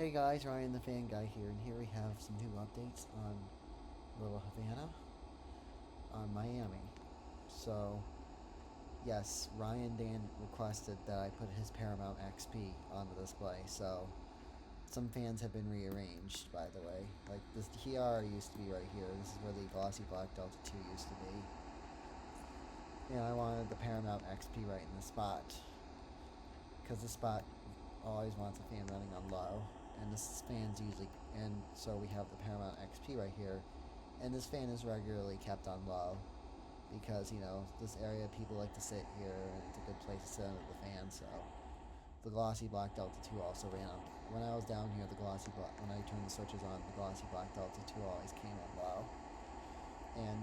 Hey guys, Ryan the Fan Guy here, and here we have some new updates on Little Havana, on Miami. So, yes, Ryan Dan requested that I put his Paramount XP on the display, so some fans have been rearranged, by the way. Like, this Tiara used to be right here, this is where the Glossy Black Delta 2 used to be. And I wanted the Paramount XP right in the spot, because this spot always wants a fan running on low, and this fan's usually, and so we have the Paramount XP right here, and this fan is regularly kept on low, because, this area people like to sit here, and it's a good place to sit under the fan, so the Glossy Black Delta 2 also ran on. When I was down here, when I turned the switches on, the Glossy Black Delta 2 always came on low, and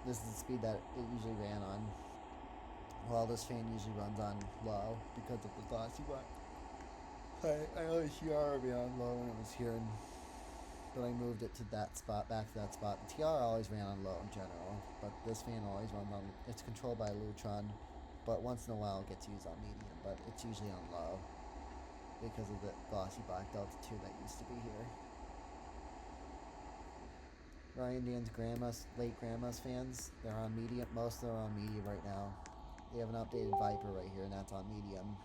this is the speed that it usually ran on. Well, this fan usually runs on low because of the Glossy Black. I always Tiara ran on low when it was here, but I moved it to that spot, back to that spot. The Tiara always ran on low in general, but this fan always runs on. It's controlled by Lutron, but once in a while it gets used on medium, but it's usually on low because of the Glossy Black Delta 2 that used to be here. Ryan Dan's late grandma's fans, they're on medium. Most of them are on medium right now. They have an updated Viper right here, and that's on medium.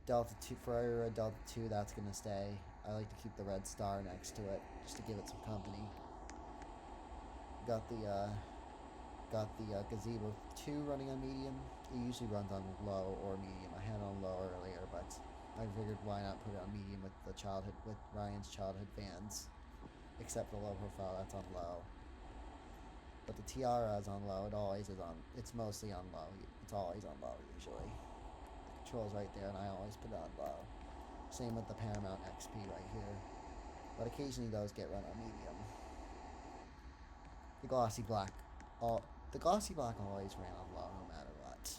Delta 2, Ferrari Red Delta 2, that's going to stay. I like to keep the red star next to it, just to give it some company. Got the Gazebo 2 running on medium. It usually runs on low or medium. I had it on low earlier, but I figured why not put it on medium with Ryan's childhood fans. Except the low profile, that's on low. But the Tiara is on low. It always is on. It's mostly on low. It's always on low usually. Controls right there, and I always put it on low. Same with the Paramount XP right here, but occasionally those get run on medium. The Glossy Black always ran on low no matter what.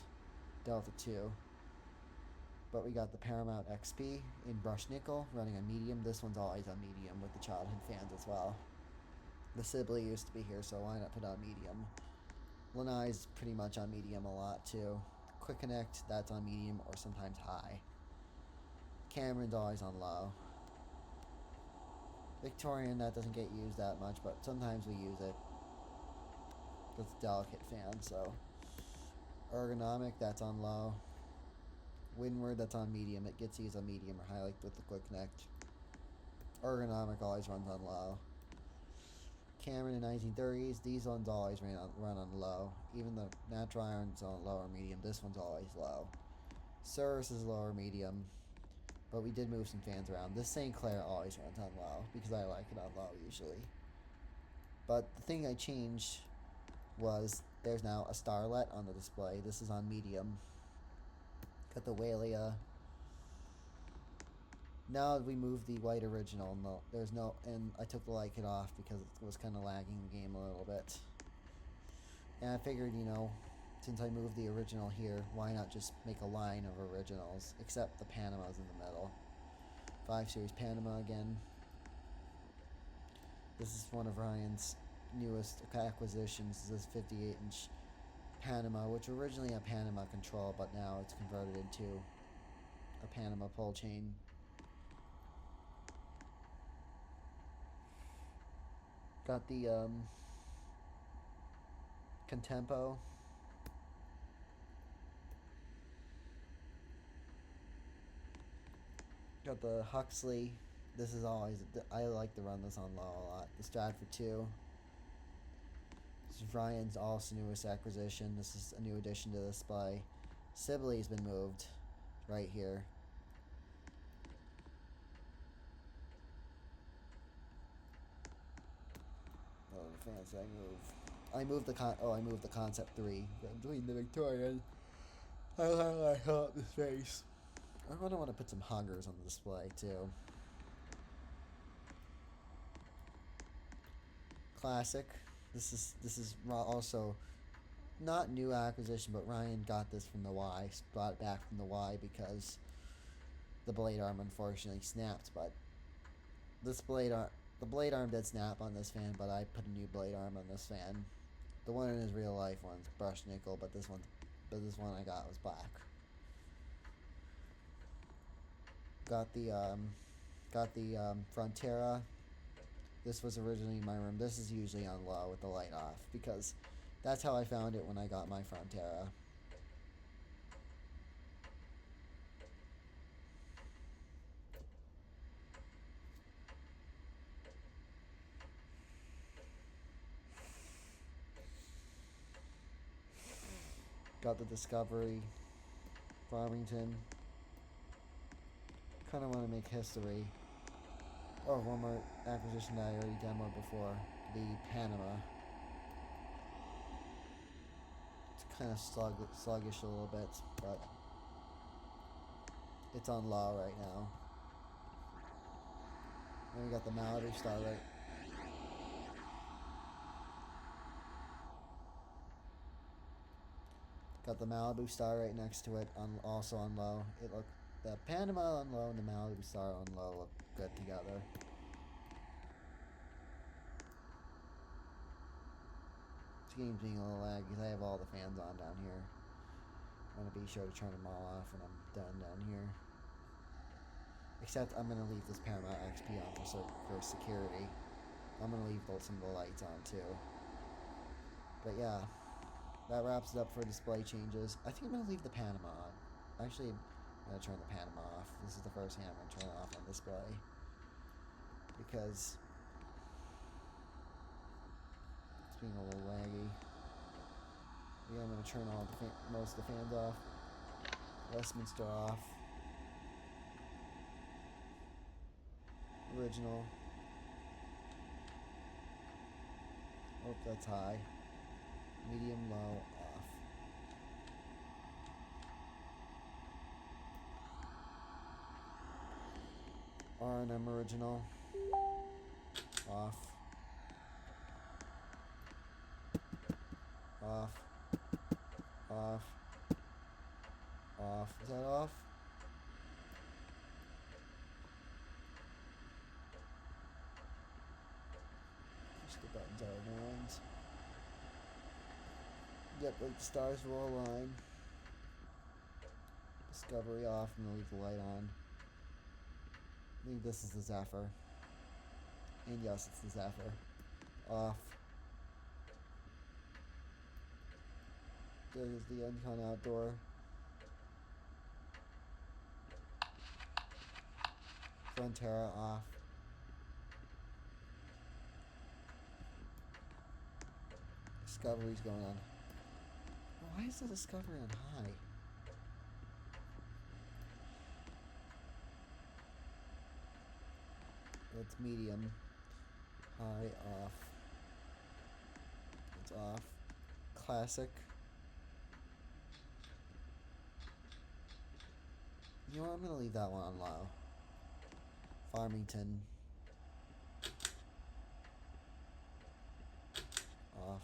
Delta 2. But we got the Paramount XP in Brush Nickel running on medium. This one's always on medium with the childhood fans as well. The Sibley used to be here, so why not put it on medium? Lanai's pretty much on medium a lot too. Quick Connect, that's on medium or sometimes high. Cameron's always on low. Victorian, that doesn't get used that much, but sometimes we use it. It's a delicate fan, so. Ergonomic, that's on low. Windward, that's on medium. It gets used on medium or high, like with the Quick Connect. Ergonomic always runs on low. Cameron in 1930s, these ones always run on low. Even the Natural Iron's on low or medium. This one's always low. Service is low or medium, but we did move some fans around. This St. Clair always runs on low because I like it on low usually. But the thing I changed was there's now a starlet on the display. This is on medium. Got the Walia. Now we moved the white original. No, there's no, and I took the light kit off because it was kind of lagging the game a little bit. And I figured, since I moved the original here, why not just make a line of originals, except the Panamas in the middle. 5 Series Panama again. This is one of Ryan's newest acquisitions. This 58-inch Panama, which originally had Panama control, but now it's converted into a Panama pull chain. Got the Contempo. Got the Huxley. This is always, I like to run this on low a lot. The Stratford 2. This is Ryan's also newest acquisition. This is a new addition to the display. Sibley's been moved right here. Oh, the fans I moved I moved the Concept 3 between the Victorian. I like the space. I really want to put some huggers on the display too. Classic. This is also not new acquisition, but Ryan got this from the Y. Brought it back from the Y because the blade arm unfortunately snapped. But the blade arm did snap on this fan, but I put a new blade arm on this fan. The one in his real life one's brushed nickel, but this one I got was black. Got the Got the Frontera. This was originally my room. This is usually on low with the light off because that's how I found it when I got my Frontera. Got the Discovery, Farmington. Kind of want to make history. Oh, one more acquisition that I already demoed before. The Panama. It's kind of sluggish a little bit, but it's on low right now. Then we got the Malibu Star right. Got the Malibu Star right next to it, also on low. The Panama on low and the Malibu Star on low look good together. This game's being a little laggy because I have all the fans on down here. I'm going to be sure to turn them all off when I'm done down here. Except I'm going to leave this Paramount XP on for security. I'm going to leave some of the lights on too. But yeah, that wraps it up for display changes. I think I'm going to leave the Panama on. Actually, I'm going to turn the Panama off. This is the first hand I'm going to turn it off on display. Because it's being a little laggy. Yeah, I'm going to turn most of the fans off. Westminster off. Original. Oh, that's high. Medium, low, off. R&M original. Off. Off. Off. Off. Is that off? Push the buttons out of ones. Yep, like the stars will align. Discovery off, and then leave the light on. I think this is the Zephyr. And yes, it's the Zephyr. Off. There's the Encon Outdoor. Frontera off. Discovery's going on. Why is the Discovery on high? It's medium. High, off. It's off. Classic. You know what? I'm going to leave that one on low. Farmington. Off.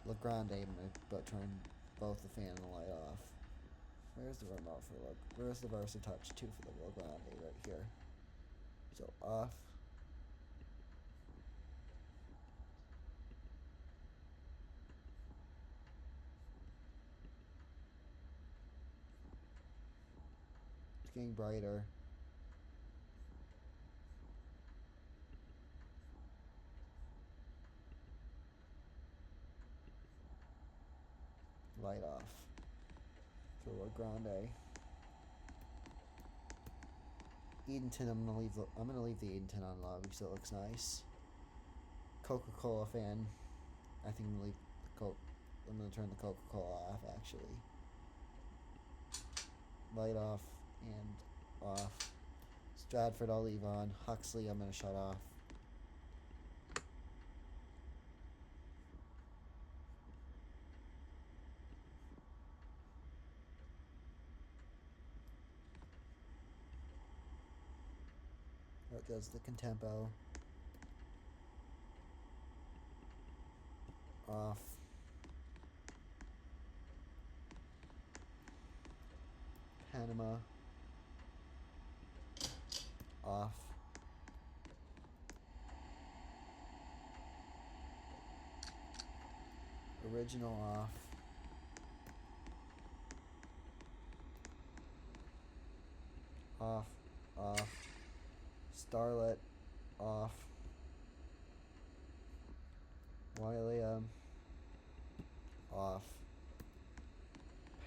La Grande, I'm going to turn both the fan and the light off. Where's the remote for where's the VersaTouch 2 for the La Grande? Right here. So off. It's getting brighter. Light off. For La Grande. Edenton, I'm gonna leave the Edenton on low because it looks nice. Coca-Cola fan. I think I'm gonna turn the Coca-Cola off actually. Light off and off. Stratford I'll leave on. Huxley I'm gonna shut off. That goes the Contempo. Off. Panama. Off. Original off. Off. Off. Starlet off. Wailea off.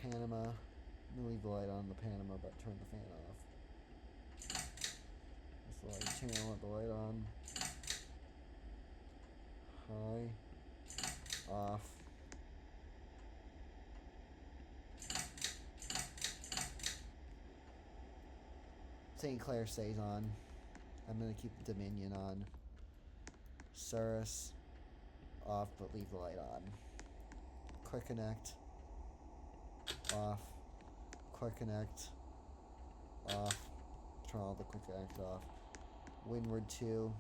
Panama. I'm gonna leave the light on the Panama, but turn the fan off. This light channel with the light on. High. Off. St. Clair stays on. I'm gonna keep the Dominion on. Cirrus off, but leave the light on. Quick connect off. Quick connect off. Turn all the quick connect off. Windward 2.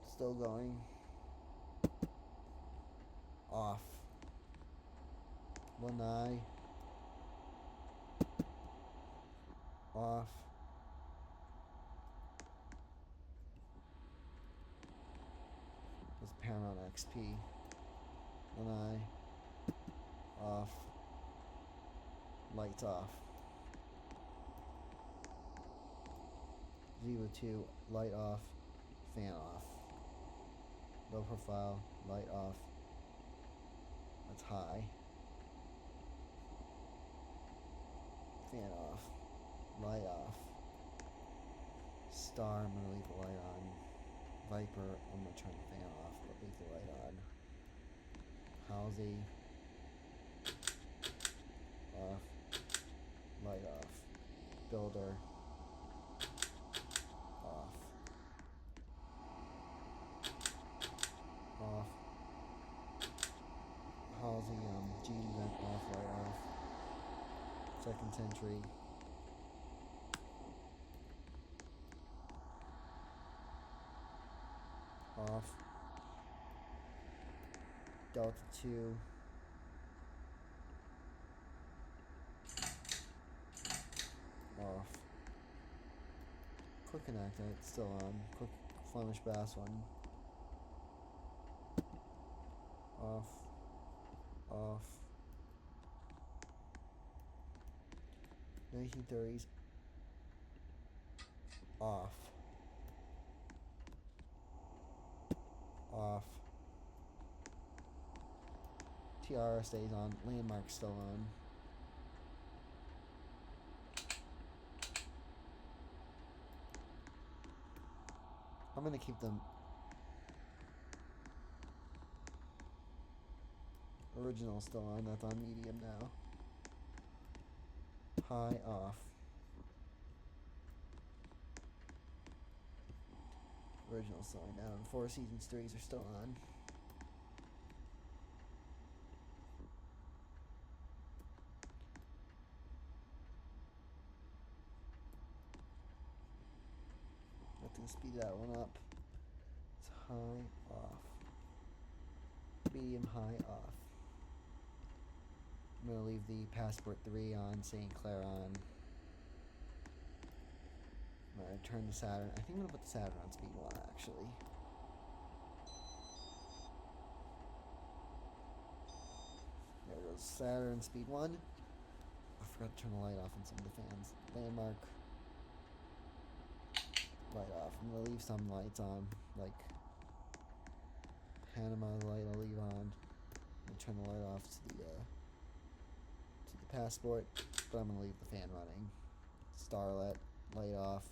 Still going. Off. Lanai. Off. This is Paramount XP. Lanai. Off. Lights off. Viva 2. Light off. Fan off. Low profile. Light off. That's high. Fan off. Light off. Star, I'm gonna leave the light on. Viper, I'm gonna turn the fan off, but leave the light on. Halsey. Off. Light off. Builder. Off. Off. Halsey, GD vent off, light off. Second Century. Off. Delta 2. Off. Quick connect, it's still on. Quick Flemish Bass one. Off. Off. 1930s. Off. Off. Tiara stays on. Landmark still on. I'm gonna keep them original still on. That's on medium now. High off. Original slowing down. Four Seasons 3s are still on. Not gonna speed that one up. It's high off. Medium high off. I'm gonna leave the Passport 3 on, St. Clair on. I'm gonna turn the Saturn. I think I'm gonna put the Saturn on speed 1 actually. There goes Saturn speed 1. I forgot to turn the light off on some of the fans. Landmark. Light off. I'm gonna leave some lights on, like Panama light I'll leave on. I'm gonna turn the light off to the Passport, but I'm gonna leave the fan running. Starlet, light off.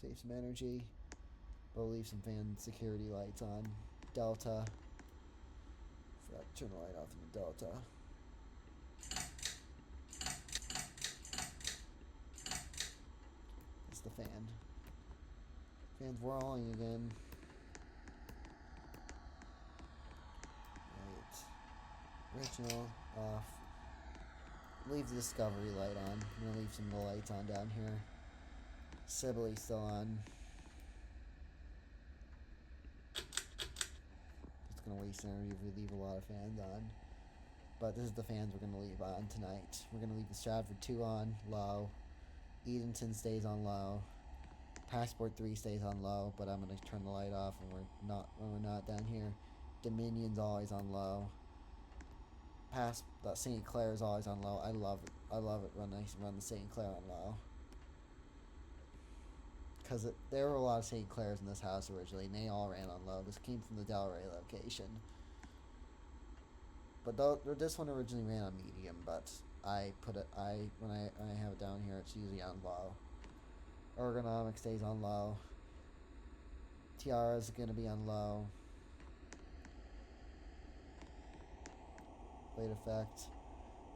Save some energy. But we'll leave some fan security lights on. Delta. Forgot to turn the light off in the Delta. It's the fan. Fan's rolling again. Original off. Leave the Discovery light on. I'm gonna leave some of the lights on down here. Sibley still on. It's gonna waste energy if we leave a lot of fans on. But this is the fans we're gonna leave on tonight. We're gonna leave the Stratford 2 on, low. Edenton stays on low. Passport 3 stays on low, but I'm gonna turn the light off when we're not down here. Dominion's always on low. St. Clair is always on low. I love it. I love it when I run the St. Clair on low. Because there were a lot of St. Clairs in this house originally, and they all ran on low. This came from the Delray location. But this one originally ran on medium, but when I have it down here, it's usually on low. Ergonomic stays on low. Tiara is going to be on low. Blade effect.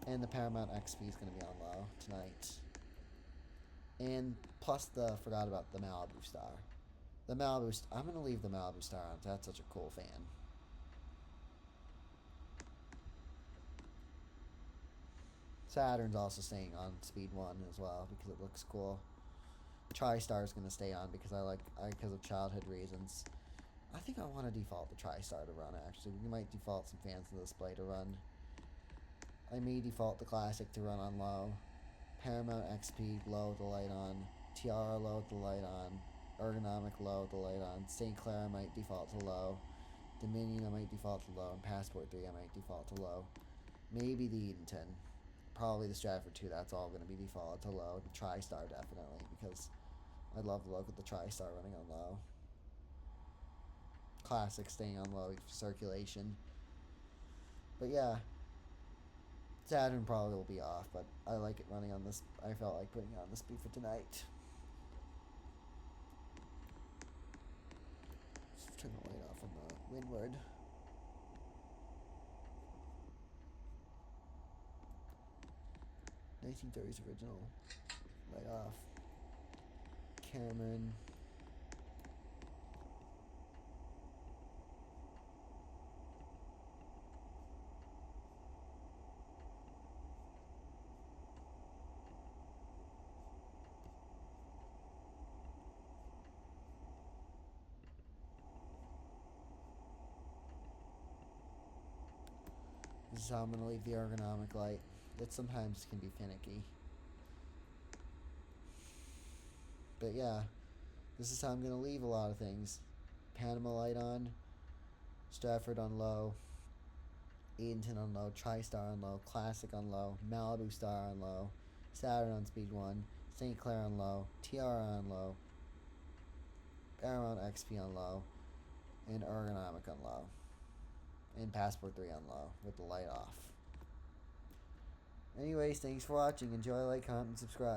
And the Paramount XP is going to be on low tonight. And plus forgot about the Malibu Star. I'm going to leave the Malibu Star on. That's such a cool fan. Saturn's also staying on speed 1 as well because it looks cool. TriStar is going to stay on because because of childhood reasons. I think I want to default the TriStar to run, actually. We might default some fans in the display to run. I may default the Classic to run on low. Paramount XP low with the light on. Tiara low with the light on. Ergonomic low with the light on. St. Clair I might default to low. Dominion I might default to low. And Passport 3 I might default to low. Maybe the Edenton. Probably the Stratford 2, that's all going to be defaulted to low. The TriStar definitely, because I love the look of the TriStar running on low. Classic staying on low for circulation. But yeah, Saturn probably will be off, but I like it running on this. I felt like putting it on the speed for tonight. Let's turn the light off on the windward. '30s original. Light off. Cameron. This is how I'm going to leave the ergonomic light. It sometimes can be finicky. But yeah, this is how I'm going to leave a lot of things. Panama light on, Stratford on low, Edenton on low, TriStar on low, Classic on low, Malibu Star on low, Saturn on speed 1, St. Clair on low, Tiara on low, Paramount XP on low, and Ergonomic on low, and Passport 3 on low with the light off. Anyways, thanks for watching. Enjoy, like, comment, and subscribe.